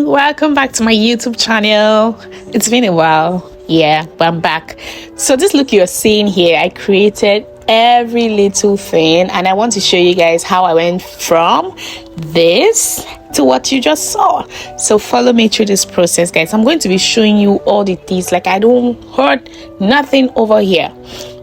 welcome back to my YouTube channel. It's been a while. Yeah, but I'm back. So this look you're seeing here, I created every little thing, and I want to show you guys how I went from this to what you just saw. So follow me through this process, guys. I'm going to be showing you all the things, like I don't hurt nothing over here.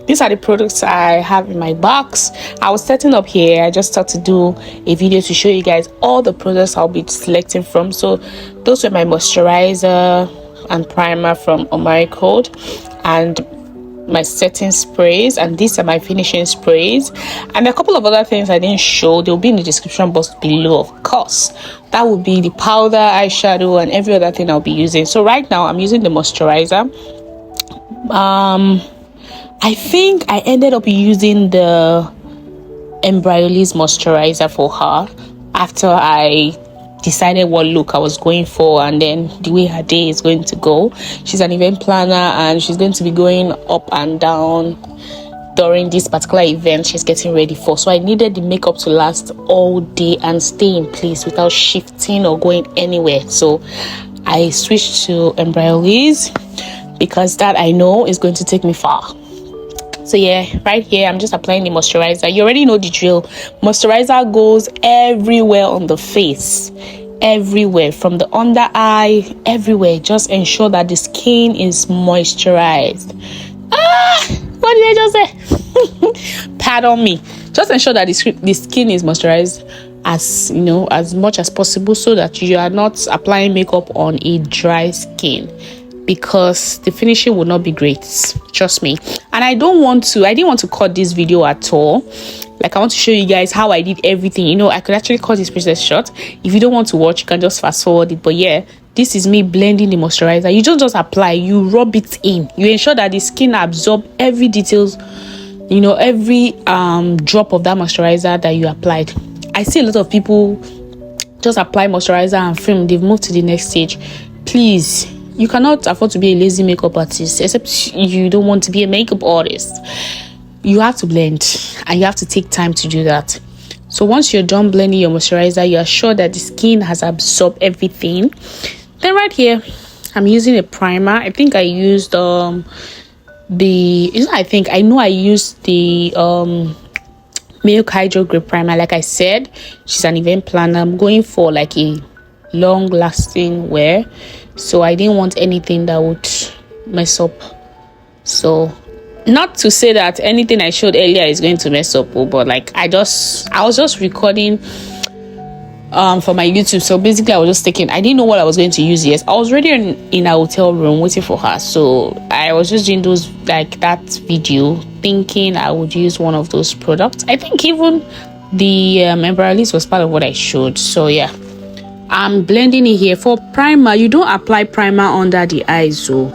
These are the products I have in my box. I was setting up here. I just thought to do a video to show you guys all the products I'll be selecting from. So those were my moisturizer and primer from Omari Code, and my setting sprays, and these are my finishing sprays, and a couple of other things I didn't show. They'll be in the description box below, of course. That would be the powder, eyeshadow, and every other thing I'll be using. So right now I'm using the moisturizer. I think I ended up using the Embryolisse moisturizer for her after I decided what look I was going for and then the way her day is going to go. She's an event planner and she's going to be going up and down during this particular event she's getting ready for. So I needed the makeup to last all day and stay in place without shifting or going anywhere. So I switched to Embryolisse because that I know is going to take me far. So yeah, right here I'm just applying the moisturizer. You already know the drill. Moisturizer goes everywhere on the face, everywhere, from the under eye, everywhere. Just ensure that the skin is moisturized. What did I just say? Pardon me. Just ensure that the skin is moisturized as as much as possible, so that you are not applying makeup on a dry skin, because the finishing will not be great, trust me. And I didn't want to cut this video at all. Like, I want to show you guys how I did everything. I could actually cut this process short. If you don't want to watch, you can just fast forward it. But yeah, this is me blending the moisturizer. You don't just apply, you rub it in. You ensure that the skin absorb every details, every drop of that moisturizer that you applied. I see a lot of people just apply moisturizer and film, they've moved to the next stage. Please, you cannot afford to be a lazy makeup artist, except you don't want to be a makeup artist. You have to blend, and you have to take time to do that. So once you're done blending your moisturizer, you are sure that the skin has absorbed everything. Then right here, I'm using a primer. I think I used I know I used the Milk Hydro Grip primer. Like I said, she's an event planner. I'm going for like a long lasting wear, so I didn't want anything that would mess up. So not to say that anything I showed earlier is going to mess up, but like I was just recording for my YouTube. So basically I didn't know what I was going to use. Yes, I was already in a hotel room waiting for her, so I was just doing that video thinking I would use one of those products. I think even the Embryolisse was part of what I showed. So yeah, I'm blending it here. For primer, you don't apply primer under the eyes. So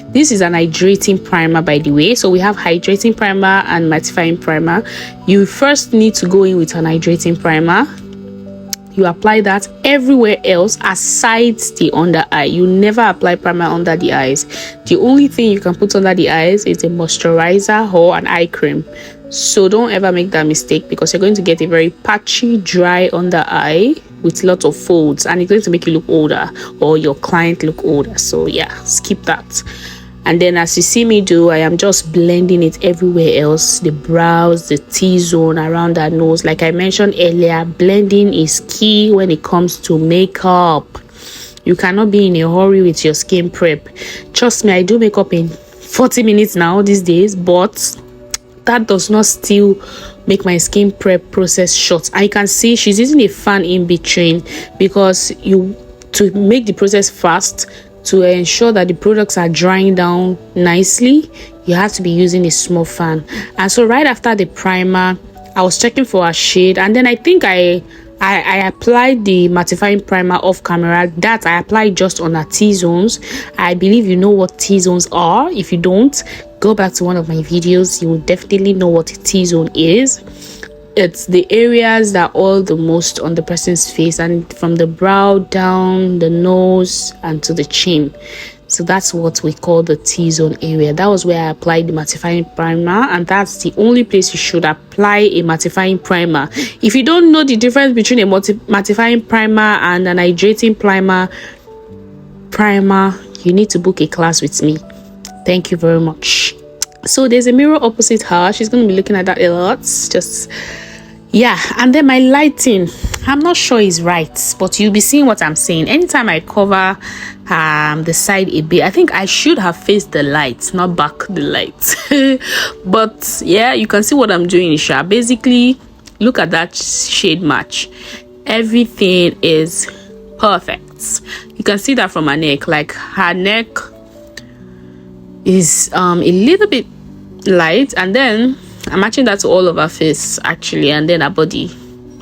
this is an hydrating primer, by the way. So we have hydrating primer and mattifying primer. You first need to go in with an hydrating primer. You apply that everywhere else aside the under eye. You never apply primer under the eyes. The only thing you can put under the eyes is a moisturizer or an eye cream. So don't ever make that mistake, because you're going to get a very patchy, dry under eye with lots of folds, and it's going to make you look older or your client look older. So yeah, skip that. And then as you see me do, I am just blending it everywhere else, the brows, the T-zone, around that nose. Like I mentioned earlier, blending is key when it comes to makeup. You cannot be in a hurry with your skin prep. Trust me, I do makeup in 40 minutes now these days, but that does not still make my skin prep process short. I can see she's using a fan in between, because to make the process fast, to ensure that the products are drying down nicely, you have to be using a small fan. And so right after the primer, I was checking for a shade, and then I think I applied the mattifying primer off camera. That I applied just on her T-zones. I believe you know what T-zones are. If you don't, go back to one of my videos. You will definitely know what a T-zone is. It's the areas that oil the most on the person's face, and from the brow down the nose and to the chin. So that's what we call the T-zone area. That was where I applied the mattifying primer, and that's the only place you should apply a mattifying primer. If you don't know the difference between a mattifying primer and an hydrating primer, primer, you need to book a class with me. Thank you very much. So there's a mirror opposite her. She's going to be looking at that a lot. Just, yeah. And then my lighting, I'm not sure is right, but you'll be seeing what I'm saying. Anytime I cover the side a bit, I think I should have faced the light, not back the light. But yeah, you can see what I'm doing, Isha. Basically, look at that shade match. Everything is perfect. You can see that from her neck. Like, her neck is a little bit light, and then I'm matching that to all of her face actually, and then her body.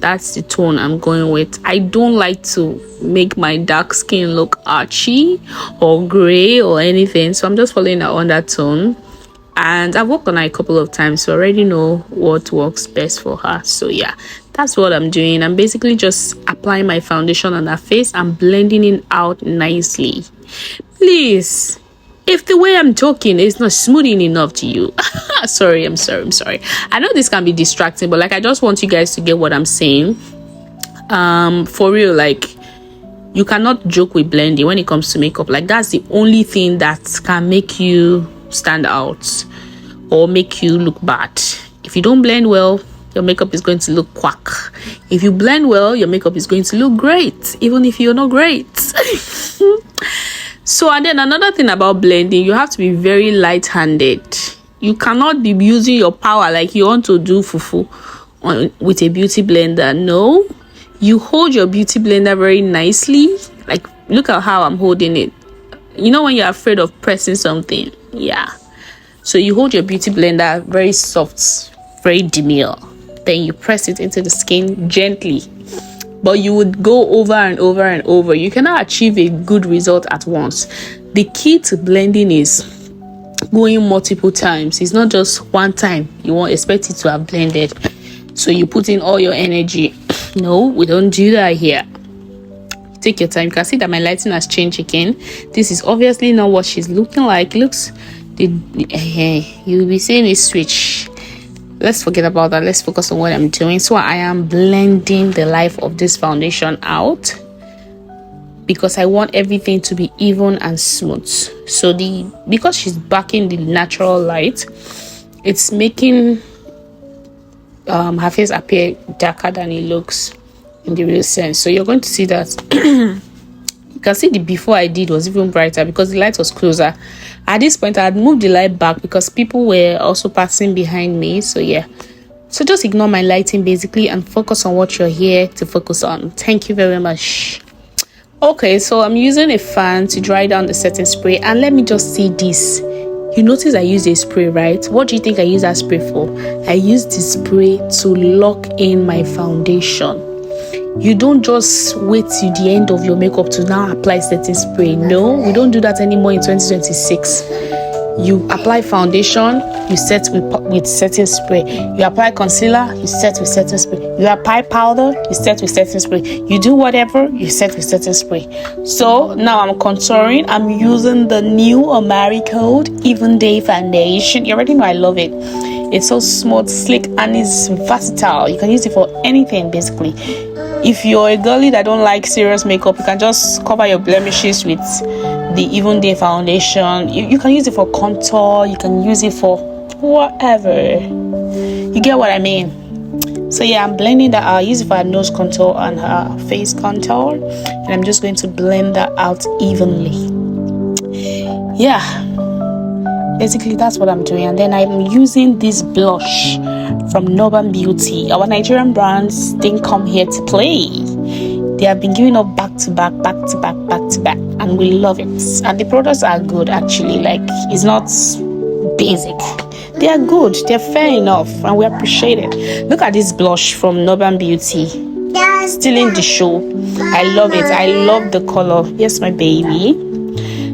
That's the tone I'm going with. I don't like to make my dark skin look archy or gray or anything, so I'm just following her on that tone. And I've worked on her a couple of times, so I already know what works best for her. So yeah, that's what I'm doing. I'm basically just applying my foundation on her face and blending it out nicely. Please, if the way I'm talking is not smoothing enough to you, I'm sorry. I know this can be distracting, but like, I just want you guys to get what I'm saying. For real, like, you cannot joke with blending when it comes to makeup. Like, that's the only thing that can make you stand out or make you look bad. If you don't blend well, your makeup is going to look quack. If you blend well, your makeup is going to look great, even if you're not great. So, and then another thing about blending, you have to be very light-handed. You cannot be using your power like you want to do fufu with a beauty blender. No, you hold your beauty blender very nicely. Like, look at how I'm holding it. You know when you're afraid of pressing something? Yeah. So you hold your beauty blender very soft, very demure. Then you press it into the skin gently. But you would go over and over and over. You cannot achieve a good result at once. The key to blending is going multiple times. It's not just one time you won't expect it to have blended, so you put in all your energy. No, we don't do that here. Take your time. You can see that my lighting has changed again. This is obviously not what she's looking like. Looks, you'll be seeing it switch. Let's forget about that. Let's focus on what I'm doing. So I am blending the life of this foundation out because I want everything to be even and smooth. So because she's backing the natural light, it's making her face appear darker than it looks in the real sense. So you're going to see that you can see the before I did was even brighter because the light was closer. At this point, I had moved the light back because people were also passing behind me. So yeah, so just ignore my lighting basically and focus on what you're here to focus on. Thank you very much. Okay, so I'm using a fan to dry down the setting spray, and let me just see this. You notice I used a spray, right? What do you think I use that spray for? I used the spray to lock in my foundation. You don't just wait till the end of your makeup to now apply setting spray. No, we don't do that anymore in 2026. You apply foundation, you set with setting spray. You apply concealer, you set with setting spray. You apply powder, you set with setting spray. You do whatever, you set with setting spray. So now I'm contouring. I'm using the new Amari Code Even Day Foundation. You already know I love it. It's so smooth, slick, and it's versatile. You can use it for anything basically. If you're a girlie that don't like serious makeup, you can just cover your blemishes with the Even Day foundation. You can use it for contour. You can use it for whatever. You get what I mean? So yeah, I'm blending that out. I use it for her nose contour and her face contour. And I'm just going to blend that out evenly. Yeah. Basically, that's what I'm doing. And then I'm using this blush from Northern Beauty. Our Nigerian brands didn't come here to play. They have been giving up back to back, and we love it. And the products are good actually. Like, it's not basic. They are good. They're fair enough, and we appreciate it. Look at this blush from Northern Beauty. Stealing the show. I love it. I love the color. Yes, my baby.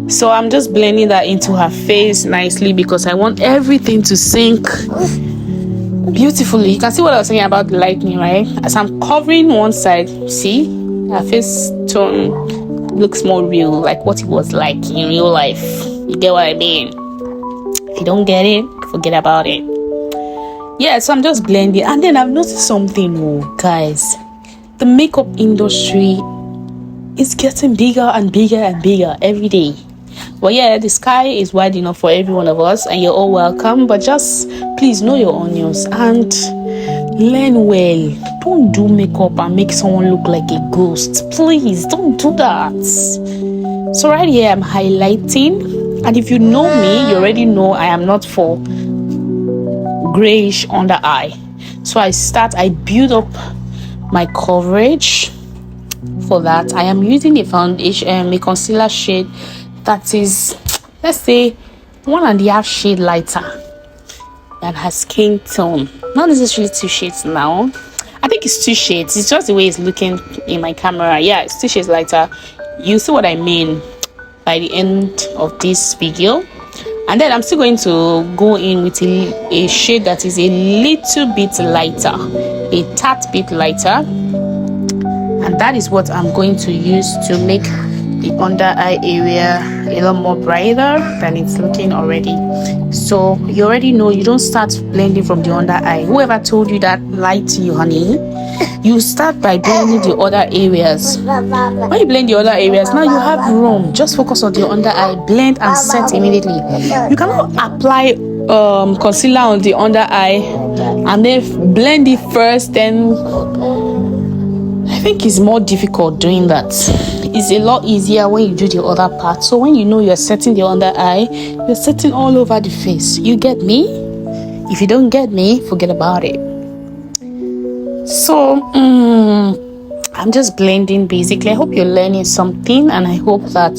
So I'm just blending that into her face nicely because I want everything to sync beautifully. You can see what I was saying about the lightning, right? As I'm covering one side, see, her face tone looks more real, like what it was like in real life. You get what I mean? If you don't get it, forget about it. Yeah, so I'm just blending. And then I've noticed something, guys. The makeup industry it's getting bigger and bigger and bigger every day. But yeah, the sky is wide enough for every one of us, and you're all welcome. But just please know your onions and learn well. Don't do makeup and make someone look like a ghost. Please don't do that. So right here I'm highlighting, and if you know me, you already know I am not for grayish under eye. So I build up my coverage. For that, I am using a foundation, a concealer shade that is, let's say, 1.5 shade lighter than her skin tone. Not necessarily 2 shades now. I think it's 2 shades. It's just the way it's looking in my camera. Yeah, it's 2 shades lighter. You see what I mean by the end of this video. And then I'm still going to go in with a shade that is a little bit lighter, a tad bit lighter. And that is what I'm going to use to make the under eye area a lot more brighter than it's looking already. So you already know you don't start blending from the under eye. Whoever told you that lied to you, honey. You start by blending the other areas. When you blend the other areas, now you have room. Just focus on the under eye, blend and set immediately. You cannot apply concealer on the under eye and then blend it first, then I think it's more difficult doing that. It's a lot easier when you do the other part. So when you know you're setting the under eye, you're setting all over the face. You get me? If you don't get me, forget about it. So I'm just blending basically. I hope you're learning something, and I hope that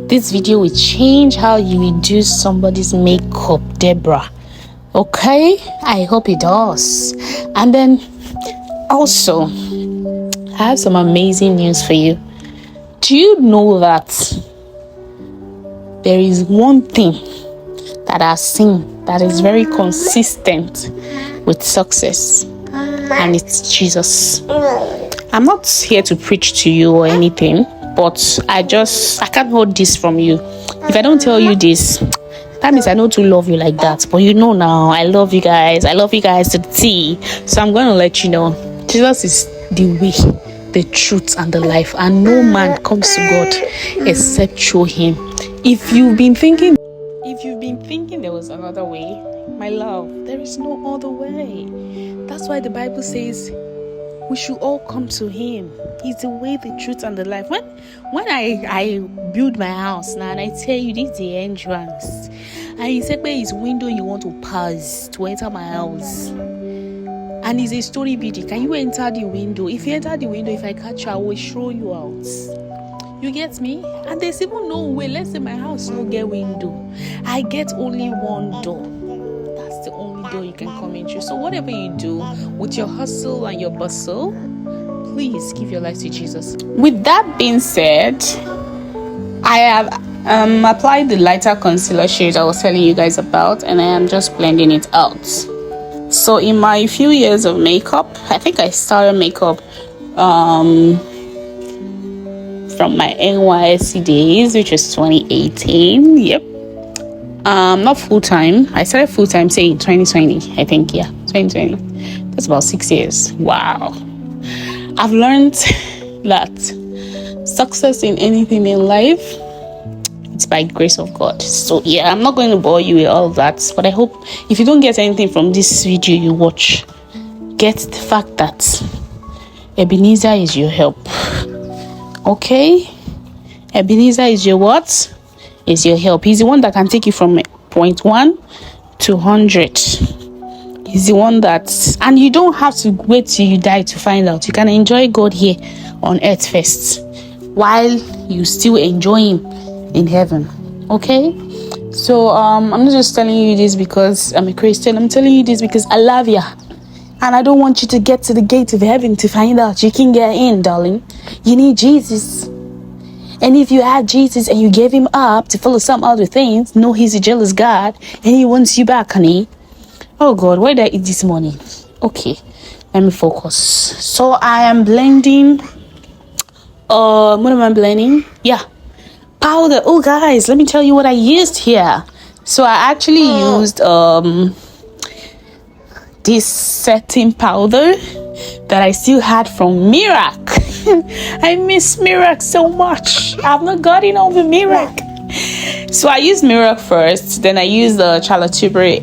this video will change how you will do somebody's makeup, Deborah. Okay? I hope it does. And then also, I have some amazing news for you. Do you know that there is one thing that I've seen that is very consistent with success, and it's Jesus? I'm not here to preach to you or anything, but I can't hold this from you. If I don't tell you this, that means I know to love you like that. But you know now, I love you guys. I love you guys to the T. So I'm going to let you know, Jesus is the way, the truth, and the life, and no man comes to God except through him. If you've been thinking there was another way, my love, there is no other way. That's why the Bible says we should all come to him. He's the way, the truth, and the life. When I build my house now, and I tell you this is the entrance, and he said where is window you want to pass to enter my house, and it's a story building. Can you enter the window? If you enter the window, if I catch you, I will show you out. You get me? And there's even no way. Let's say my house no get window. I get only one door. That's the only door you can come into. So whatever you do with your hustle and your bustle, please give your life to Jesus. With that being said, I have applied the lighter concealer shade I was telling you guys about, and I am just blending it out. So in my few years of makeup, I think I started makeup from my NYSC days, which was 2018. Yep. Not full-time. I started full-time, say, in 2020. I think, yeah, 2020. That's about 6 years. Wow. I've learned that success in anything in life, it's by grace of God. So yeah, I'm not going to bore you with all of that, but I hope if you don't get anything from this video you watch, get the fact that Ebenezer is your help. Okay? Ebenezer is your what? Is your help. He's the one that can take you from point 1 to 100. He's the one that, and you don't have to wait till you die to find out. You can enjoy God here on earth first, while you still enjoy him in heaven. Okay? So I'm not just telling you this because I'm a Christian. I'm telling you this because I love you, and I don't want you to get to the gate of heaven to find out you can get in, darling. You need Jesus. And if you have Jesus and you gave him up to follow some other things, know he's a jealous God and he wants you back, honey. Oh God, what did I eat this morning? Okay, let me focus. So I am blending. What am I blending? Yeah, powder. Oh guys, let me tell you what I used here. So I actually used this setting powder that I still had from Mirac. I miss Mirac so much. I've not gotten over Mirac. So I use Mirac first, then I use the Charlotte Tilbury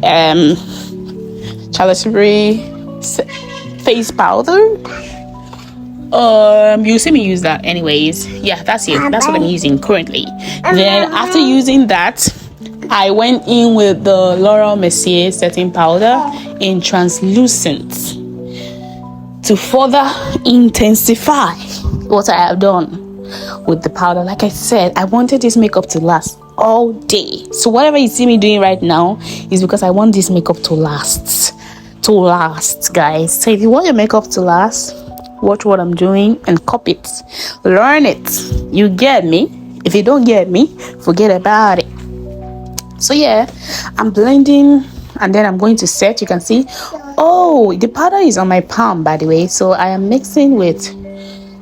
face powder. You see me use that anyways. Yeah, that's it. That's what I'm using currently. Then after using that, I went in with the Laura Mercier setting powder in translucent to further intensify what I have done with the powder. Like I said, I wanted this makeup to last all day. So whatever you see me doing right now is because I want this makeup to last, guys. So if you want your makeup to last, watch what I'm doing and copy it, learn it. You get me? If you don't get me, forget about it. So yeah, I'm blending and then I'm going to set. You can see, oh, the powder is on my palm, by the way. So I am mixing with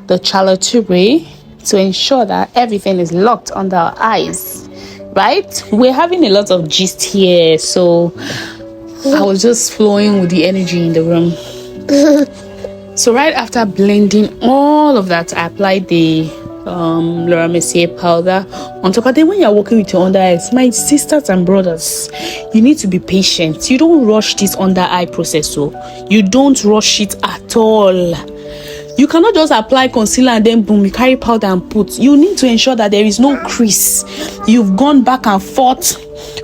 the Charlotte Tilbury to ensure that everything is locked under our eyes, right? We're having a lot of gist here, so I was just flowing with the energy in the room. So right after blending all of that, I applied the Laura Mercier powder on top. And then when you're working with your under eyes, my sisters and brothers, you need to be patient. You don't rush this under eye process. So you don't rush it at all. You cannot just apply concealer and then boom, you carry powder and put. You need to ensure that there is no crease. You've gone back and forth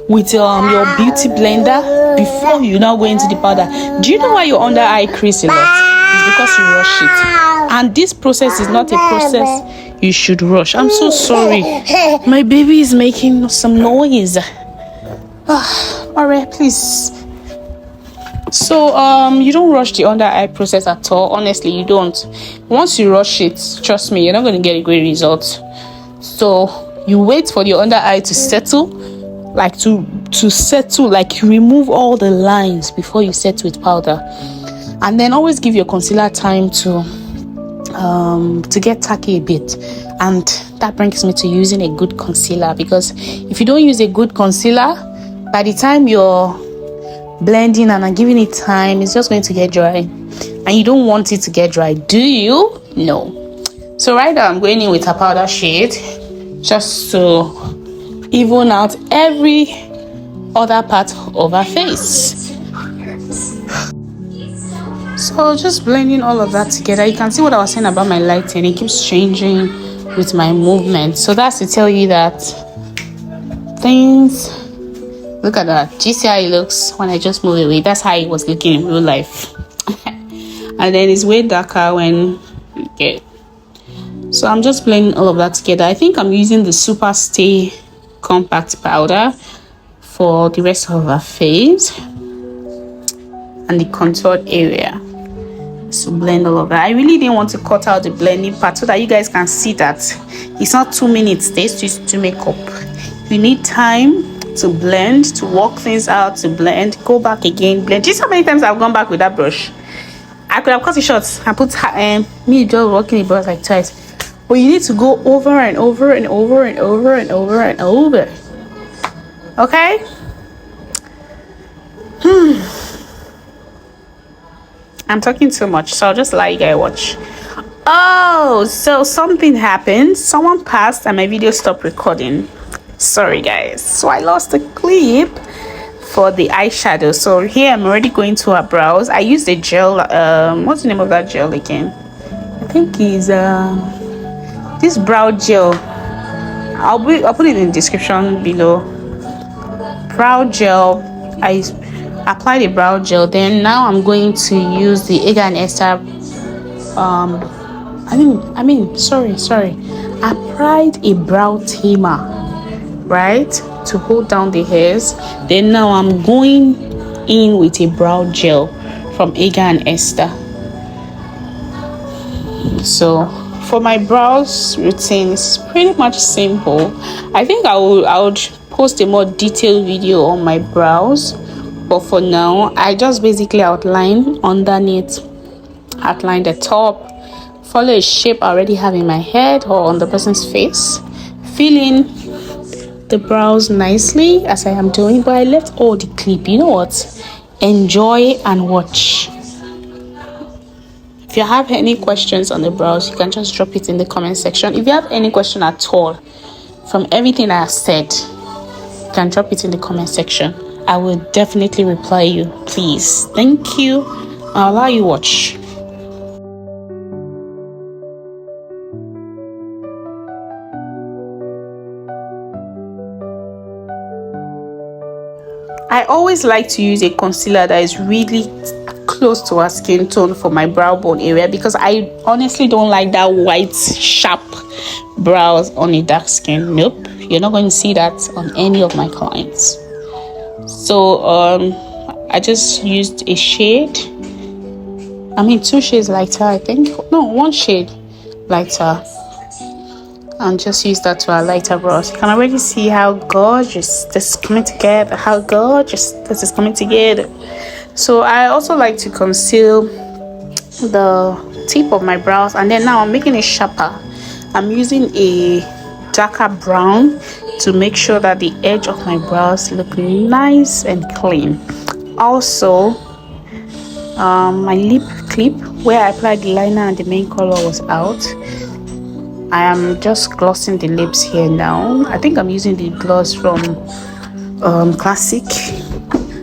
with your beauty blender before you now go into the powder. Do you know why your under eye crease a lot? It's because you rush it. And this process is not a process you should rush. I'm so sorry. My baby is making some noise. Alright, please. So you don't rush the under eye process at all. Honestly, you don't. Once you rush it, trust me, you're not going to get a great result. So you wait for your under eye to settle, like to settle, like you remove all the lines before you set with powder. And then always give your concealer time to get tacky a bit. And that brings me to using a good concealer, because if you don't use a good concealer, by the time you're blending and giving it time, it's just going to get dry, and you don't want it to get dry, do you? No. So right now I'm going in with a powder shade just to even out every other part of our face. So just blending all of that together. You can see what I was saying about my lighting, it keeps changing with my movement. So that's to tell you that things, look at that. Do you see how it looks when I just move away? That's how it was looking in real life. And then it's way darker when you get. So I'm just blending all of that together. I think I'm using the Super Stay Compact Powder for the rest of our face and the contoured area. So blend all of that. I really didn't want to cut out the blending part so that you guys can see that it's not 2 minutes this to make up. You need time to blend, to work things out, to blend, go back again, blend. Do you see how many times I've gone back with that brush? I could have cut it short and put me just working the brush like twice. But you need to go over and over and over and over and over and over. Okay? I'm talking too much, so I'll just let you guys watch. Oh, so something happened. Someone passed and my video stopped recording. Sorry guys. So I lost the clip for the eyeshadow. So here I'm already going to her brows. I used a gel. What's the name of that gel again? I think it's this brow gel. I'll put it in the description below. Brow gel. I applied the brow gel. Then now I'm going to use the Ega and Esther. Sorry. I applied a brow tamer, right, to hold down the hairs. Then now I'm going in with a brow gel from Ega and Esther. So for my brows routine, it's pretty much simple. I think I would post a more detailed video on my brows, but for now I just basically outline underneath, outline the top, follow a shape I already have in my head or on the person's face, fill in the brows nicely as I am doing. But I left all the clip. You know what? Enjoy and watch. if you have any questions on the brows, you can just drop it in the comment section. If you have any question at all from everything I have said, you can drop it in the comment section. I will definitely reply you. Please. Thank you. I'll allow you watch. I always like to use a concealer that is really close to our skin tone for my brow bone area, because I honestly don't like that white sharp brows on a dark skin. Nope, you're not going to see that on any of my clients. So I just used a shade, two shades lighter, I think. No, one shade lighter, and just use that to highlight her brows. You can already see how gorgeous this is coming together. So I also like to conceal the tip of my brows, and then now I'm making it sharper. I'm using a darker brown to make sure that the edge of my brows look nice and clean. Also, my lip clip where I applied the liner and the main color was out. I am just glossing the lips here now. I think I'm using the gloss from Classic.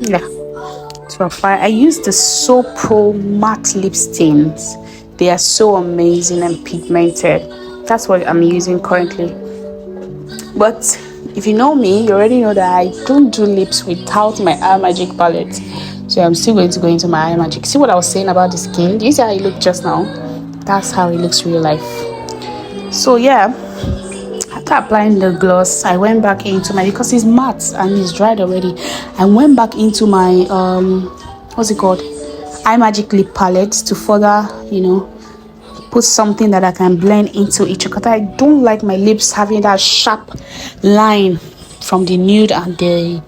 Yeah. To apply, I use the So Pro matte lip stains. They are so amazing and pigmented. That's what I'm using currently. But if you know me, you already know that I don't do lips without my Eye Magic palette. So I'm still going to go into my Eye Magic. See what I was saying about the skin? Do you see how it looked just now? That's how it looks real life. So yeah, after applying the gloss, I went back into my, because it's matte and it's dried already, I went back into my what's it called, Eye Magic lip palette to further, put something that I can blend into each, because I don't like my lips having that sharp line from the nude and the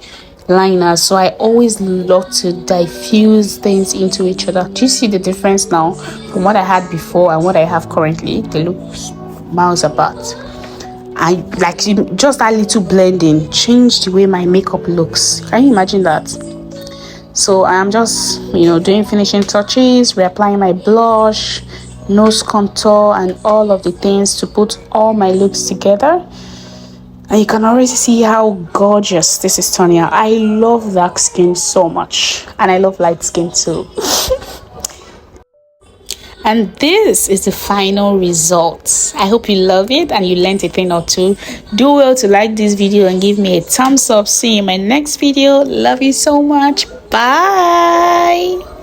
liner. So I always love to diffuse things into each other. Do you see the difference now from what I had before and what I have currently? They look miles apart. I like just that little blending changed the way my makeup looks. Can you imagine that? So I am just doing finishing touches, reapplying my blush, nose contour, and all of the things to put all my looks together. And you can already see how gorgeous this is turning out. I love dark skin so much, and I love light skin too. And this is the final result. I hope you love it and you learned a thing or two. Do well to like this video and give me a thumbs up. See you in my next video. Love you so much. Bye.